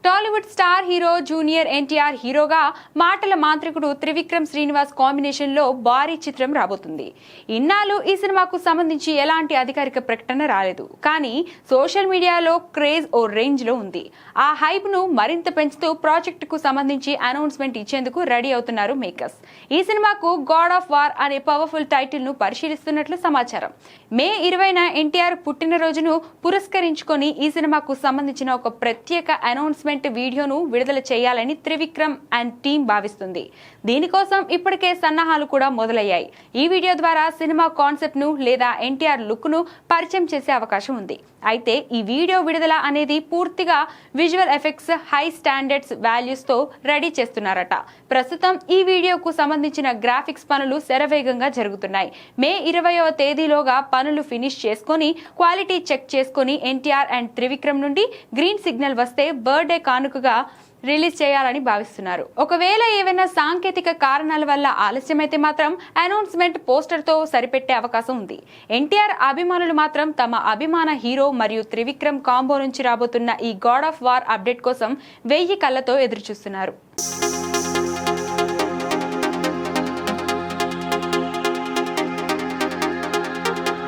Tollywood star hero junior NTR హీరోగా మాటల మాంత్రికుడు త్రివిక్రమ్ శ్రీనివాస్ కాంబినేషన్ లో భారీ చిత్రం రాబోతుంది. ఇన్నాళ్ళు ఈ సినిమాకు సంబంధించి ఎలాంటి అధికారిక ప్రకటన రాలేదు. కానీ సోషల్ మీడియాలో క్రేజ్ ఓ రేంజ్ లో ఉంది. ఆ హైప్ ను మరింత పెంచుతూ ప్రాజెక్ట్ కు సంబంధించి అనౌన్స్మెంట్ ఇచ్చేందుకు రెడీ అవుతున్నారు మేకర్స్. ఈ సినిమాకు గాడ్ ఆఫ్ వార్ అనే పవర్ఫుల్ టైటిల్ ను పరిశీలిస్తున్నట్లు సమాచారం. మే 20న ఎన్టీఆర్ పుట్టినరోజును పురస్కరించుకొని ఈ సినిమాకు సంబంధించిన ఒక ప్రత్యేక అనౌన్స్మెంట్ వీడియోను విడుదల చేయాలని త్రివిక్రమ్ అండ్ టీం భావిస్తుంది. దీనికోసం ఇప్పటికే సన్నాహాలు కూడా మొదలయ్యాయి. ఈ వీడియో ద్వారా సినిమా కాన్సెప్ట్ ను లేదా ఎన్టీఆర్ లుక్ ను పరిచయం చేసే అవకాశం ఉంది. అయితే ఈ వీడియో విడుదల అనేది పూర్తిగా visual effects high standards values తో రెడీ చేస్తున్నారట. ప్రస్తుతం ఈ వీడియోకు సంబంధించిన గ్రాఫిక్స్ పనులు శరవేగంగా జరుగుతున్నాయి. మే 20వ తేదీలోగా పనులు ఫినిష్ చేసుకొని క్వాలిటీ చెక్ చేసుకొని ఎన్టీఆర్ అండ్ త్రివిక్రమ్ నుండి గ్రీన్ సిగ్నల్ వస్తే బర్త్డే కానుకగా రిలీజ్ చేయాలని భావిస్తున్నారు. ఒకవేళ ఏవైనా సాంకేతిక కారణాల వల్ల ఆలస్యమైతే మాత్రం అనౌన్స్మెంట్ పోస్టర్ తో సరిపెట్టే అవకాశం ఉంది. ఎన్టీఆర్ అభిమానులు మాత్రం తమ అభిమాన హీరో మరియు త్రివిక్రమ్ కాంబో నుంచి రాబోతున్న ఈ గాడ్ ఆఫ్ వార్ అప్డేట్ కోసం 1000 కళ్ళతో ఎదురుచూస్తున్నారు.